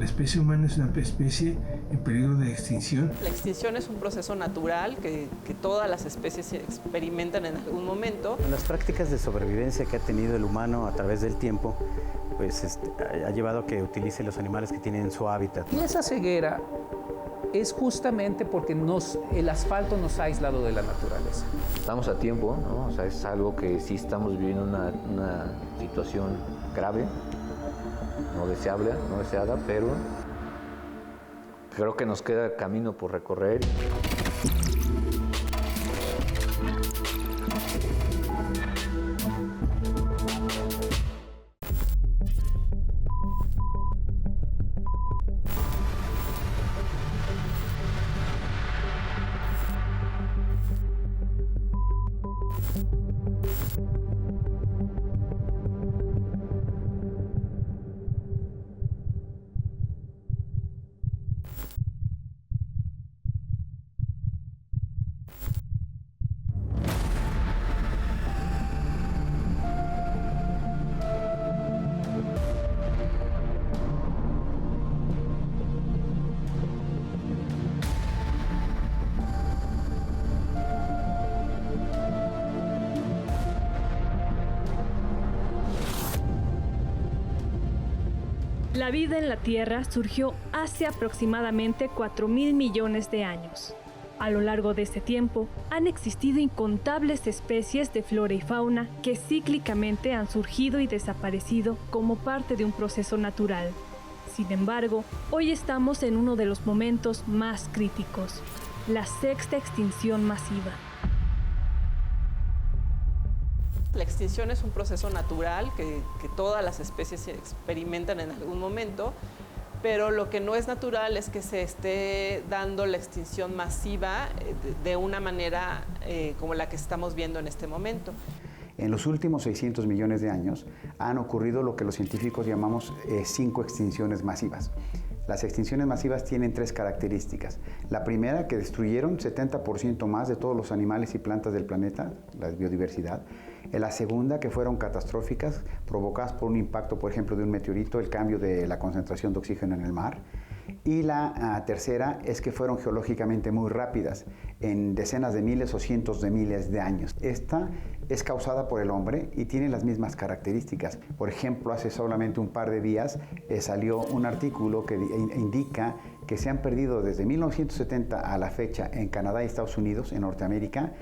La especie humana es una especie en peligro de extinción. La extinción es un proceso natural que todas las especies experimentan en algún momento. Las prácticas de sobrevivencia que ha tenido el humano a través del tiempo pues, ha llevado a que utilice los animales que tienen en su hábitat. Y esa ceguera es justamente porque el asfalto nos ha aislado de la naturaleza. Estamos a tiempo, ¿no? O sea, es algo que sí estamos viviendo una situación grave, no deseada, pero creo que nos queda camino por recorrer. La vida en la Tierra surgió hace aproximadamente 4.000 millones de años. A lo largo de este tiempo, han existido incontables especies de flora y fauna que cíclicamente han surgido y desaparecido como parte de un proceso natural. Sin embargo, hoy estamos en uno de los momentos más críticos, la sexta extinción masiva. La extinción es un proceso natural que todas las especies experimentan en algún momento, pero lo que no es natural es que se esté dando la extinción masiva de una manera como la que estamos viendo en este momento. En los últimos 600 millones de años han ocurrido lo que los científicos llamamos 5 extinciones masivas. Las extinciones masivas tienen 3 características. La primera, que destruyeron 70% más de todos los animales y plantas del planeta, la biodiversidad. La segunda, que fueron catastróficas, provocadas por un impacto, por ejemplo, de un meteorito, el cambio de la concentración de oxígeno en el mar. Y la tercera es que fueron geológicamente muy rápidas, en decenas de miles o cientos de miles de años. Esta es causada por el hombre y tiene las mismas características. Por ejemplo, hace solamente un par de días salió un artículo que indica que se han perdido desde 1970 a la fecha en Canadá y Estados Unidos, en Norteamérica,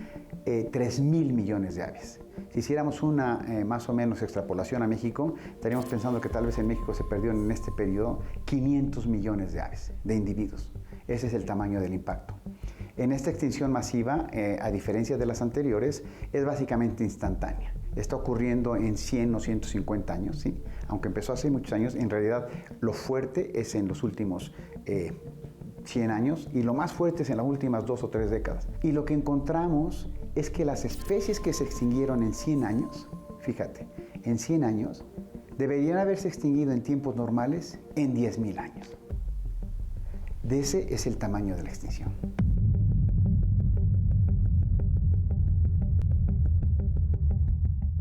3.000 millones de aves. Si hiciéramos una más o menos extrapolación a México, estaríamos pensando que tal vez en México se perdió en este periodo 500 millones de aves, de individuos. Ese es el tamaño del impacto. En esta extinción masiva, a diferencia de las anteriores, es básicamente instantánea. Está ocurriendo en 100 o 150 años, ¿sí? Aunque empezó hace muchos años, en realidad lo fuerte es en los últimos 100 años y lo más fuerte es en las últimas 2 o 3 décadas. Y lo que encontramos es que las especies que se extinguieron en 100 años, fíjate, en 100 años, deberían haberse extinguido en tiempos normales en 10.000 años. De ese es el tamaño de la extinción.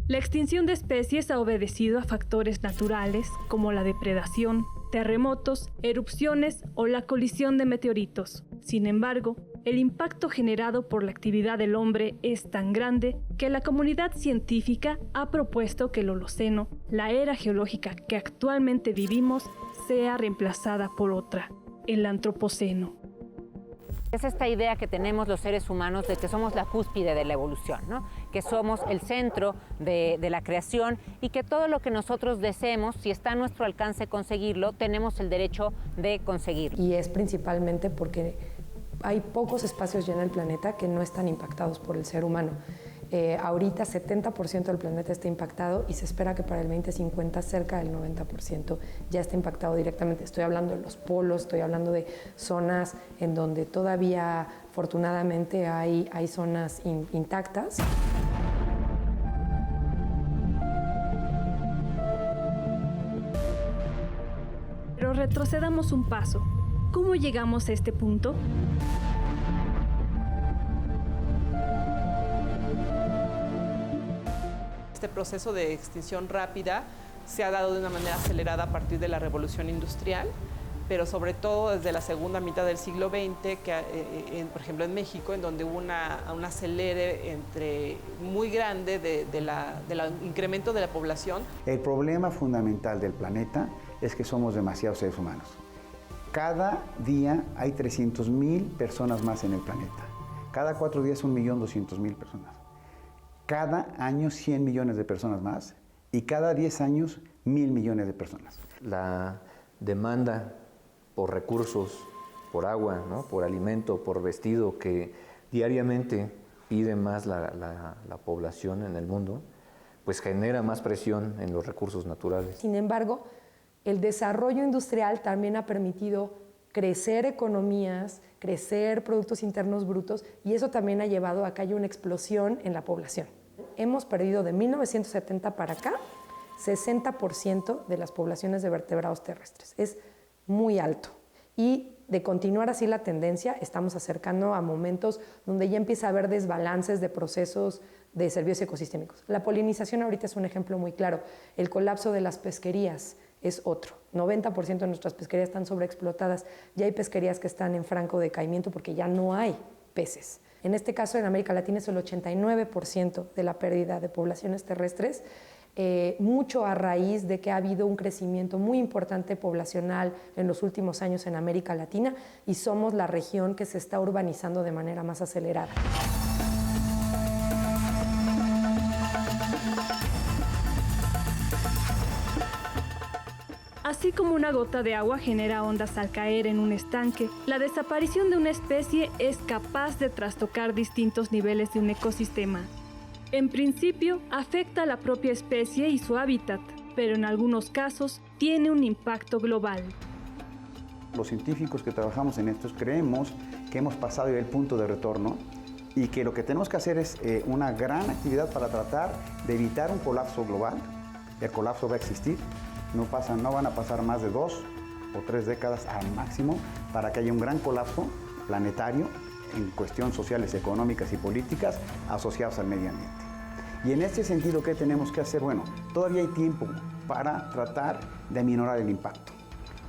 La extinción de especies ha obedecido a factores naturales como la depredación, terremotos, erupciones o la colisión de meteoritos. Sin embargo, el impacto generado por la actividad del hombre es tan grande que la comunidad científica ha propuesto que el Holoceno, la era geológica que actualmente vivimos, sea reemplazada por otra, el Antropoceno. Es esta idea que tenemos los seres humanos de que somos la cúspide de la evolución, ¿no? Que somos el centro de la creación y que todo lo que nosotros deseemos, si está a nuestro alcance conseguirlo, tenemos el derecho de conseguirlo. Y es principalmente porque hay pocos espacios ya en el planeta que no están impactados por el ser humano. Ahorita 70% del planeta está impactado y se espera que para el 2050 cerca del 90% ya esté impactado directamente. Estoy hablando de los polos, estoy hablando de zonas en donde todavía afortunadamente hay zonas intactas. Pero retrocedamos un paso. ¿Cómo llegamos a este punto? Este proceso de extinción rápida se ha dado de una manera acelerada a partir de la revolución industrial. pero sobre todo desde la segunda mitad del siglo XX, por ejemplo en México, en donde hubo un acelere muy grande del incremento de la población. El problema fundamental del planeta es que somos demasiados seres humanos. Cada día hay 300,000 personas más en el planeta. Cada 4 días 1.200.000 personas. Cada año 100 millones de personas más y cada 10 años 1.000 millones de personas. La demanda por recursos, por agua, ¿no? Por alimento, por vestido, que diariamente pide más la población en el mundo, pues genera más presión en los recursos naturales. Sin embargo, el desarrollo industrial también ha permitido crecer economías, crecer productos internos brutos, y eso también ha llevado a que haya una explosión en la población. Hemos perdido de 1970 para acá 60% de las poblaciones de vertebrados terrestres. Es muy alto. Y de continuar así la tendencia, estamos acercando a momentos donde ya empieza a haber desbalances de procesos de servicios ecosistémicos. La polinización ahorita es un ejemplo muy claro. El colapso de las pesquerías es otro. 90% de nuestras pesquerías están sobreexplotadas. Ya hay pesquerías que están en franco decaimiento porque ya no hay peces. En este caso, en América Latina es el 89% de la pérdida de poblaciones terrestres, mucho a raíz de que ha habido un crecimiento muy importante poblacional en los últimos años en América Latina, y somos la región que se está urbanizando de manera más acelerada. Así como una gota de agua genera ondas al caer en un estanque, la desaparición de una especie es capaz de trastocar distintos niveles de un ecosistema. En principio, afecta a la propia especie y su hábitat, pero en algunos casos tiene un impacto global. Los científicos que trabajamos en estos creemos que hemos pasado el punto de retorno y que lo que tenemos que hacer es una gran actividad para tratar de evitar un colapso global. El colapso va a existir. No van a pasar más de 2 o 3 décadas al máximo para que haya un gran colapso planetario en cuestiones sociales, económicas y políticas asociadas al medio ambiente. Y en este sentido, ¿qué tenemos que hacer? Bueno, todavía hay tiempo para tratar de aminorar el impacto,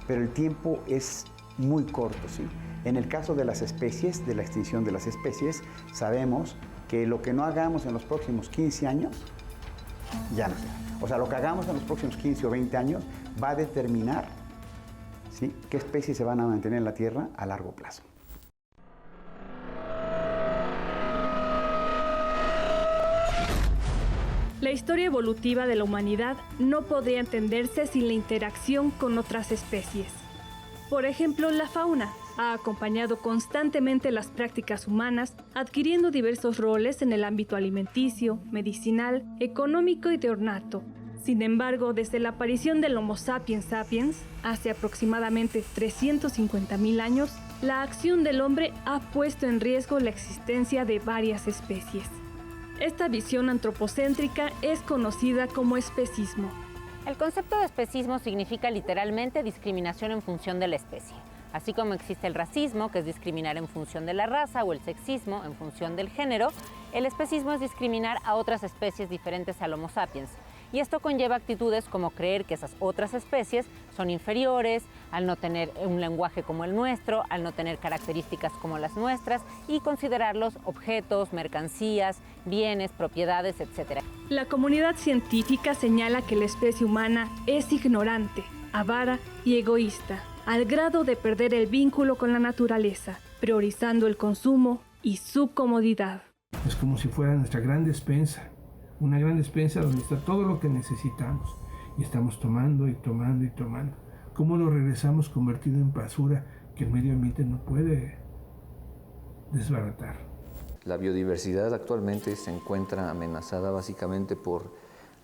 pero el tiempo es muy corto, ¿sí? En el caso de las especies, de la extinción de las especies, sabemos que lo que no hagamos en los próximos 15 años, ya no sé. O sea, lo que hagamos en los próximos 15 o 20 años va a determinar, ¿sí?, qué especies se van a mantener en la Tierra a largo plazo. La historia evolutiva de la humanidad no podría entenderse sin la interacción con otras especies. Por ejemplo, la fauna ha acompañado constantemente las prácticas humanas, adquiriendo diversos roles en el ámbito alimenticio, medicinal, económico y de ornato. Sin embargo, desde la aparición del Homo sapiens sapiens, hace aproximadamente 350.000 años, la acción del hombre ha puesto en riesgo la existencia de varias especies. Esta visión antropocéntrica es conocida como especismo. El concepto de especismo significa literalmente discriminación en función de la especie. Así como existe el racismo, que es discriminar en función de la raza, o el sexismo en función del género, el especismo es discriminar a otras especies diferentes al Homo sapiens. Y esto conlleva actitudes como creer que esas otras especies son inferiores, al no tener un lenguaje como el nuestro, al no tener características como las nuestras, y considerarlos objetos, mercancías, bienes, propiedades, etc. La comunidad científica señala que la especie humana es ignorante, avara y egoísta, al grado de perder el vínculo con la naturaleza, priorizando el consumo y su comodidad. Es como si fuera nuestra gran despensa, una gran despensa donde está todo lo que necesitamos y estamos tomando y tomando y tomando. ¿Cómo lo regresamos convertido en basura que el medio ambiente no puede desbaratar? La biodiversidad actualmente se encuentra amenazada básicamente por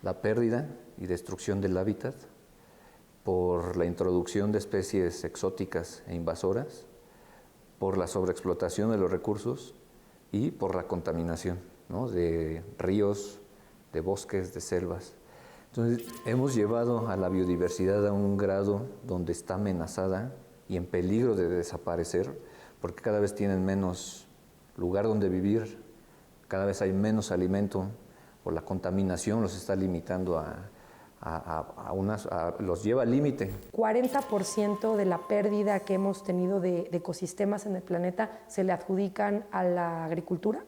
la pérdida y destrucción del hábitat, por la introducción de especies exóticas e invasoras, por la sobreexplotación de los recursos y por la contaminación, ¿no?, de ríos, de bosques, de selvas. Entonces, hemos llevado a la biodiversidad a un grado donde está amenazada y en peligro de desaparecer, porque cada vez tienen menos lugar donde vivir, cada vez hay menos alimento, o la contaminación los está limitando los lleva al límite. 40% de la pérdida que hemos tenido de ecosistemas en el planeta se le adjudican a la agricultura.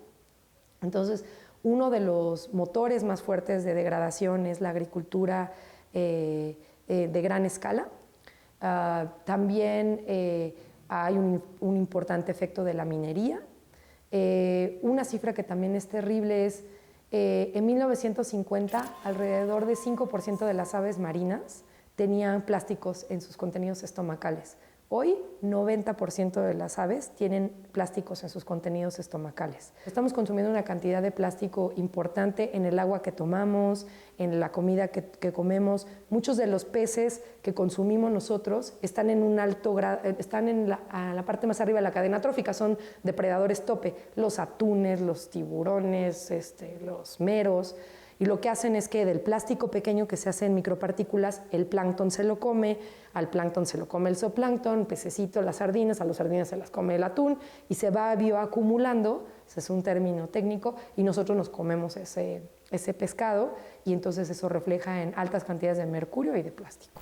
Entonces, uno de los motores más fuertes de degradación es la agricultura de gran escala. También hay un importante efecto de la minería. Una cifra que también es terrible es, en 1950, alrededor de 5% de las aves marinas tenían plásticos en sus contenidos estomacales. Hoy, 90% de las aves tienen plásticos en sus contenidos estomacales. Estamos consumiendo una cantidad de plástico importante en el agua que tomamos, en la comida que comemos. Muchos de los peces que consumimos nosotros están en un alto grado, están a la parte más arriba de la cadena trófica, son depredadores tope, los atunes, los tiburones, los meros. Y lo que hacen es que del plástico pequeño que se hace en micropartículas, el plancton se lo come, al plancton se lo come el zooplancton, pececito, las sardinas, a las sardinas se las come el atún y se va bioacumulando, ese es un término técnico, y nosotros nos comemos ese pescado y entonces eso refleja en altas cantidades de mercurio y de plástico.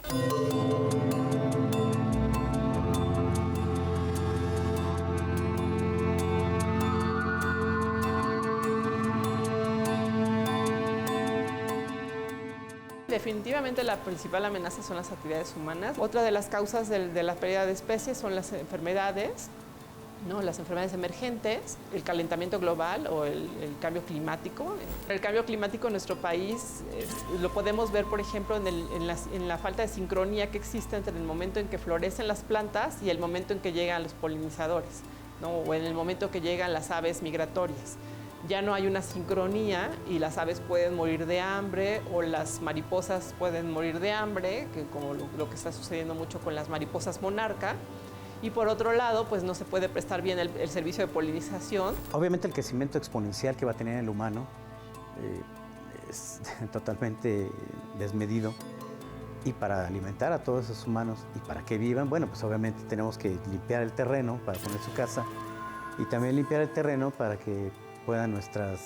Definitivamente la principal amenaza son las actividades humanas. Otra de las causas de la pérdida de especies son las enfermedades, ¿no? Las enfermedades emergentes, el calentamiento global o el cambio climático. El cambio climático en nuestro país lo podemos ver, por ejemplo, en la falta de sincronía que existe entre el momento en que florecen las plantas y el momento en que llegan los polinizadores, ¿no? O en el momento que llegan las aves migratorias. Ya no hay una sincronía y las aves pueden morir de hambre o las mariposas pueden morir de hambre, que como lo que está sucediendo mucho con las mariposas monarca. Y por otro lado, pues no se puede prestar bien el servicio de polinización. Obviamente el crecimiento exponencial que va a tener el humano es totalmente desmedido. Y para alimentar a todos esos humanos y para que vivan, bueno, pues obviamente tenemos que limpiar el terreno para poner su casa y también limpiar el terreno para que puedan nuestros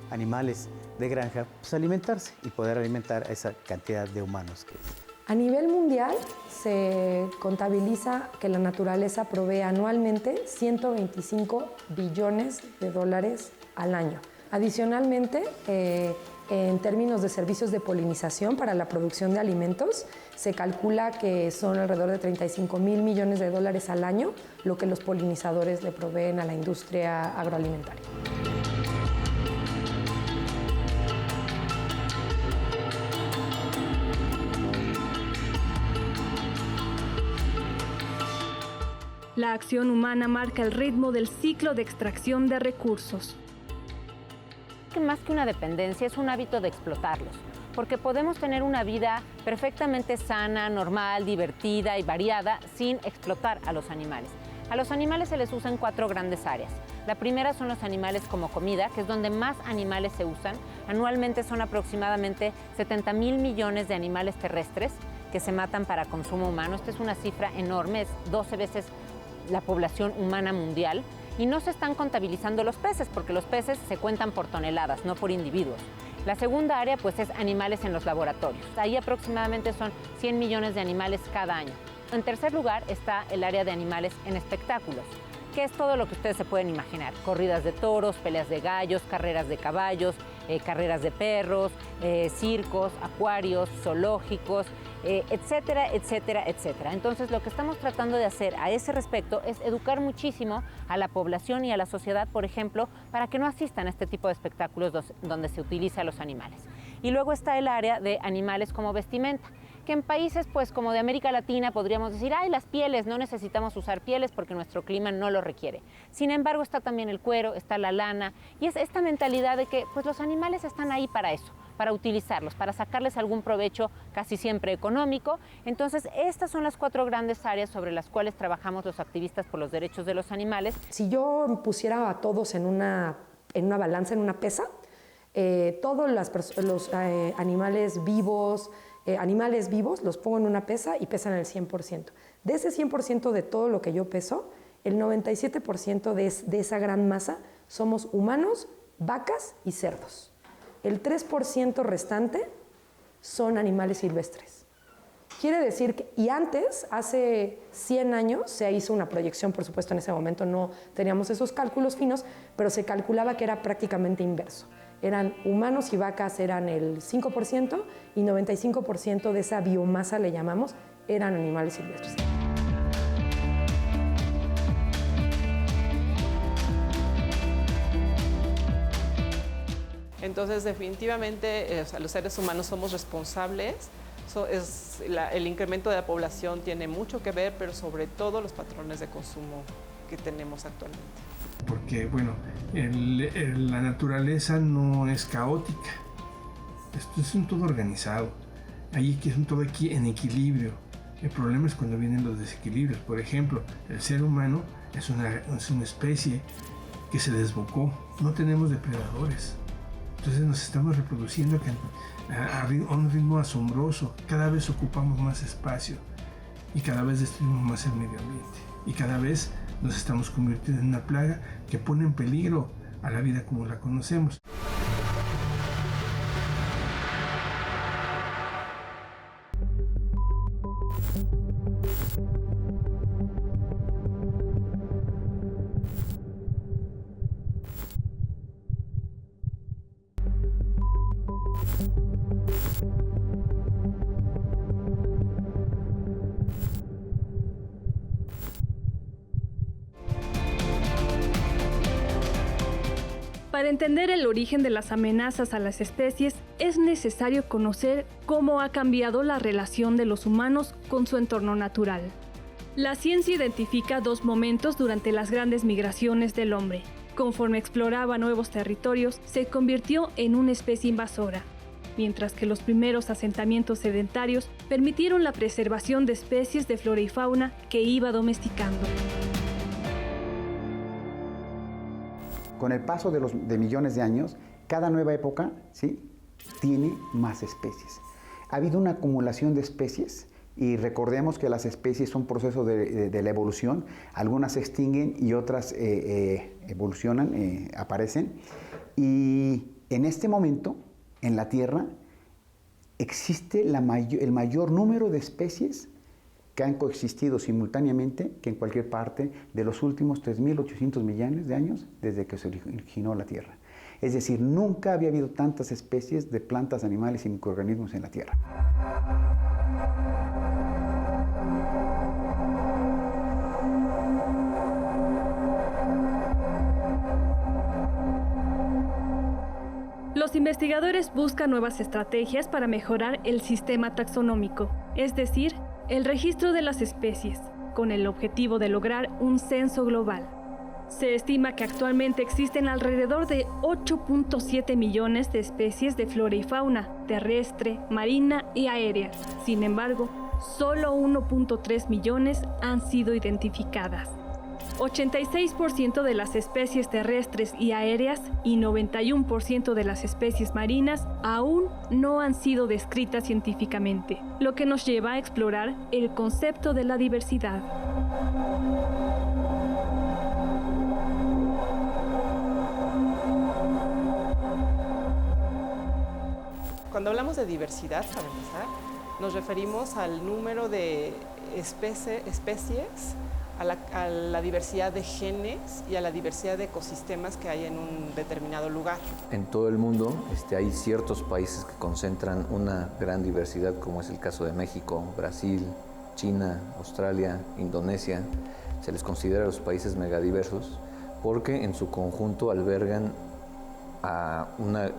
animales de granja pues, alimentarse y poder alimentar a esa cantidad de humanos. A nivel mundial se contabiliza que la naturaleza provee anualmente 125 billones de dólares al año. Adicionalmente, en términos de servicios de polinización para la producción de alimentos, se calcula que son alrededor de 35,000 millones de dólares al año lo que los polinizadores le proveen a la industria agroalimentaria. La acción humana marca el ritmo del ciclo de extracción de recursos. Que más que una dependencia es un hábito de explotarlos, porque podemos tener una vida perfectamente sana, normal, divertida y variada sin explotar a los animales. A los animales se les usan 4 grandes áreas. La primera son los animales como comida, que es donde más animales se usan. Anualmente son aproximadamente 70,000 millones de animales terrestres que se matan para consumo humano. Esta es una cifra enorme, es 12 veces la población humana mundial. Y no se están contabilizando los peces, porque los peces se cuentan por toneladas, no por individuos. La segunda área pues, es animales en los laboratorios. Ahí aproximadamente son 100 millones de animales cada año. En tercer lugar está el área de animales en espectáculos, que es todo lo que ustedes se pueden imaginar. Corridas de toros, peleas de gallos, carreras de caballos, carreras de perros, circos, acuarios, zoológicos, etcétera, etcétera, etcétera. Entonces, lo que estamos tratando de hacer a ese respecto es educar muchísimo a la población y a la sociedad, por ejemplo, para que no asistan a este tipo de espectáculos donde se utiliza a los animales. Y luego está el área de animales como vestimenta, que en países pues como de América Latina podríamos decir, ay, las pieles, no necesitamos usar pieles porque nuestro clima no lo requiere. Sin embargo, está también el cuero, está la lana, y es esta mentalidad de que pues los animales están ahí para eso, para utilizarlos, para sacarles algún provecho casi siempre económico. Entonces, estas son las 4 grandes áreas sobre las cuales trabajamos los activistas por los derechos de los animales. Si yo pusiera a todos en una balanza, en una pesa, todos los animales vivos los pongo en una pesa y pesan el 100%. De ese 100% de todo lo que yo peso, el 97% de esa gran masa somos humanos, vacas y cerdos. El 3% restante son animales silvestres. Quiere decir que, y antes, hace 100 años, se hizo una proyección, por supuesto en ese momento no teníamos esos cálculos finos, pero se calculaba que era prácticamente inverso. Eran humanos y vacas eran el 5% y 95% de esa biomasa, le llamamos, eran animales silvestres. Entonces, definitivamente, los seres humanos somos responsables. El incremento de la población tiene mucho que ver, pero sobre todo los patrones de consumo que tenemos actualmente. Porque, bueno, la naturaleza no es caótica. Esto es un todo organizado. Es un todo aquí en equilibrio. El problema es cuando vienen los desequilibrios. Por ejemplo, el ser humano es una especie que se desbocó. No tenemos depredadores. Entonces nos estamos reproduciendo a un ritmo asombroso. Cada vez ocupamos más espacio y cada vez destruimos más el medio ambiente. Y cada vez nos estamos convirtiendo en una plaga que pone en peligro a la vida como la conocemos. Para entender el origen de las amenazas a las especies, es necesario conocer cómo ha cambiado la relación de los humanos con su entorno natural. La ciencia identifica dos momentos durante las grandes migraciones del hombre. Conforme exploraba nuevos territorios, se convirtió en una especie invasora, mientras que los primeros asentamientos sedentarios permitieron la preservación de especies de flora y fauna que iba domesticando. Con el paso de millones de años, cada nueva época, ¿sí?, tiene más especies. Ha habido una acumulación de especies y recordemos que las especies son procesos de la evolución. Algunas se extinguen y otras evolucionan, aparecen. Y en este momento, en la Tierra, existe el mayor número de especies que han coexistido simultáneamente que en cualquier parte de los últimos 3.800 millones de años desde que se originó la Tierra. Es decir, nunca había habido tantas especies de plantas, animales y microorganismos en la Tierra. Los investigadores buscan nuevas estrategias para mejorar el sistema taxonómico, es decir, el registro de las especies, con el objetivo de lograr un censo global. Se estima que actualmente existen alrededor de 8.7 millones de especies de flora y fauna, terrestre, marina y aérea. Sin embargo, solo 1.3 millones han sido identificadas. 86% de las especies terrestres y aéreas y 91% de las especies marinas aún no han sido descritas científicamente, lo que nos lleva a explorar el concepto de la diversidad. Cuando hablamos de diversidad, para empezar, nos referimos al número de especies, a la diversidad de genes y a la diversidad de ecosistemas que hay en un determinado lugar. En todo el mundo hay ciertos países que concentran una gran diversidad, como es el caso de México, Brasil, China, Australia, Indonesia. Se les considera los países megadiversos porque en su conjunto albergan a una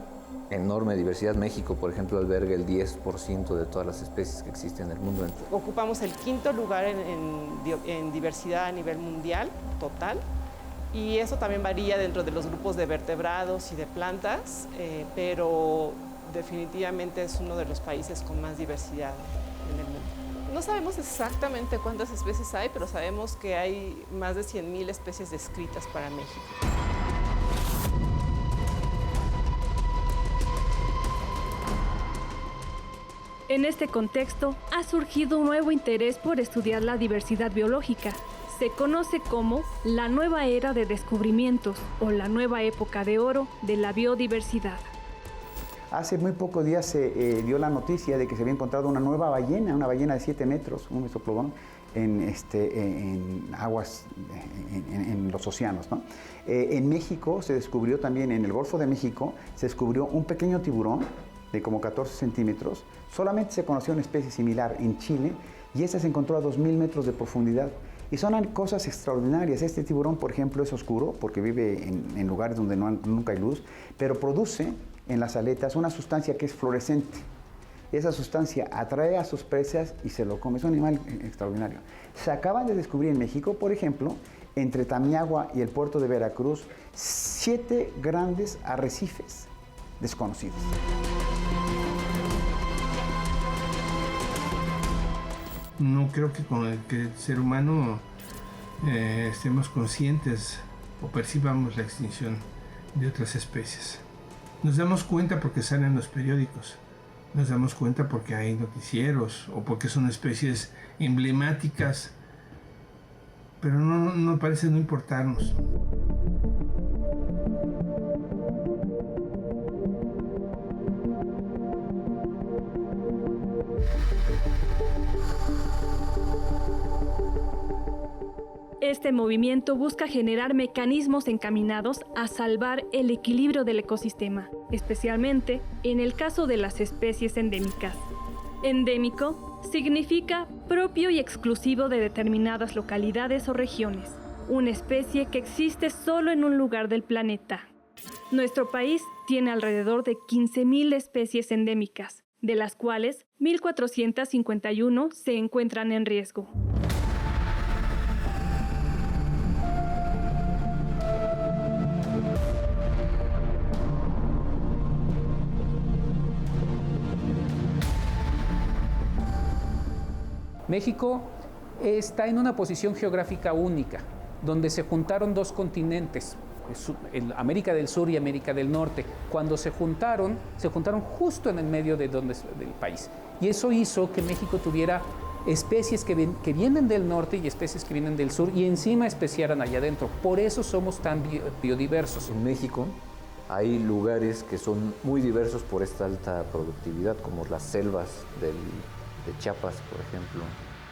enorme diversidad. México, por ejemplo, alberga el 10% de todas las especies que existen en el mundo. Ocupamos el 5º lugar en diversidad a nivel mundial total, y eso también varía dentro de los grupos de vertebrados y de plantas, pero definitivamente es uno de los países con más diversidad en el mundo. No sabemos exactamente cuántas especies hay, pero sabemos que hay más de 100.000 especies descritas para México. En este contexto, ha surgido un nuevo interés por estudiar la diversidad biológica. Se conoce como la nueva era de descubrimientos o la nueva época de oro de la biodiversidad. Hace muy pocos días se dio la noticia de que se había encontrado una nueva ballena, una ballena de 7 metros, un mesoplodón, en aguas, en los océanos, ¿no? En México se descubrió también, en el Golfo de México, se descubrió un pequeño tiburón de como 14 centímetros. Solamente se conoció una especie similar en Chile y esta se encontró a 2000 metros de profundidad. Y son cosas extraordinarias. Este tiburón, por ejemplo, es oscuro porque vive en lugares donde nunca hay luz, pero produce en las aletas una sustancia que es fluorescente. Esa sustancia atrae a sus presas y se lo come. Es un animal extraordinario. Se acaban de descubrir en México, por ejemplo, entre Tamiagua y el puerto de Veracruz, 7 grandes arrecifes desconocidos. No creo que con el ser humano estemos conscientes o percibamos la extinción de otras especies. Nos damos cuenta porque salen los periódicos, nos damos cuenta porque hay noticieros o porque son especies emblemáticas, pero no parece no importarnos. Este movimiento busca generar mecanismos encaminados a salvar el equilibrio del ecosistema, especialmente en el caso de las especies endémicas. Endémico significa propio y exclusivo de determinadas localidades o regiones, una especie que existe solo en un lugar del planeta. Nuestro país tiene alrededor de 15.000 especies endémicas, de las cuales 1.451 se encuentran en riesgo. México está en una posición geográfica única, donde se juntaron 2 continentes, América del Sur y América del Norte. Cuando se juntaron justo en el medio del país. Y eso hizo que México tuviera especies que vienen del norte y especies que vienen del sur y encima especiaran allá adentro. Por eso somos tan biodiversos. En México hay lugares que son muy diversos por esta alta productividad, como las selvas de Chiapas, por ejemplo,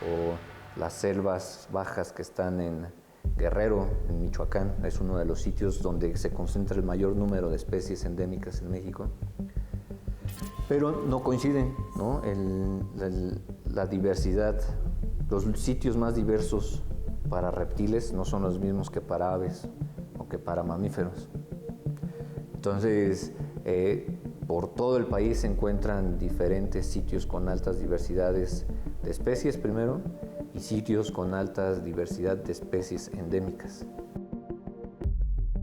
o las selvas bajas que están en Guerrero, en Michoacán. Es uno de los sitios donde se concentra el mayor número de especies endémicas en México. Pero no coinciden, ¿no? La diversidad, los sitios más diversos para reptiles no son los mismos que para aves o que para mamíferos. Entonces, por todo el país se encuentran diferentes sitios con altas diversidades de especies primero y sitios con alta diversidad de especies endémicas.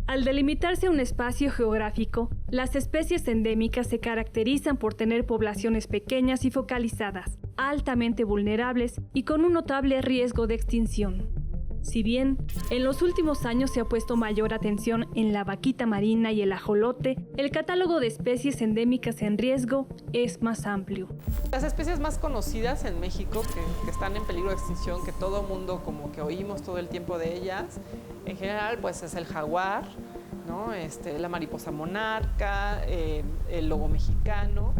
Al delimitarse un espacio geográfico, las especies endémicas se caracterizan por tener poblaciones pequeñas y focalizadas, altamente vulnerables y con un notable riesgo de extinción. Si bien en los últimos años se ha puesto mayor atención en la vaquita marina y el ajolote, el catálogo de especies endémicas en riesgo es más amplio. Las especies más conocidas en México que están en peligro de extinción, que todo mundo como que oímos todo el tiempo de ellas, en general pues es el jaguar, ¿no? La mariposa monarca, el lobo mexicano.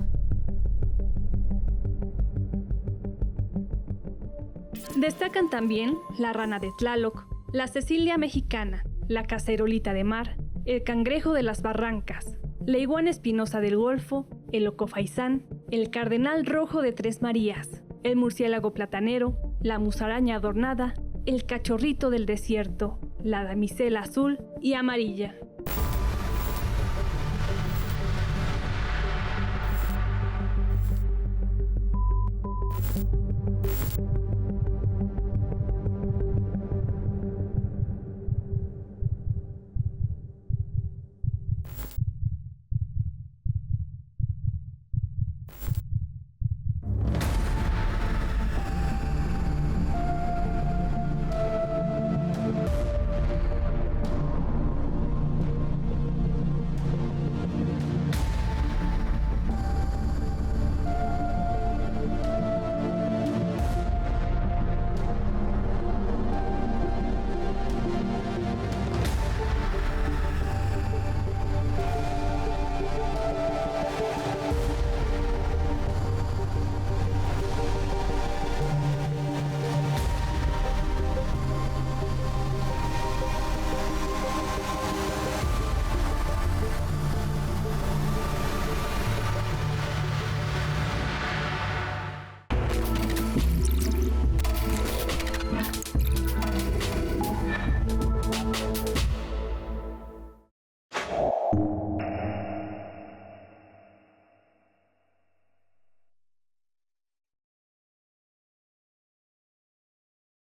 Destacan también la rana de Tlaloc, la cecilia mexicana, la cacerolita de mar, el cangrejo de las barrancas, la iguana espinosa del Golfo, el oco faisán, el cardenal rojo de Tres Marías, el murciélago platanero, la musaraña adornada, el cachorrito del desierto, la damisela azul y amarilla.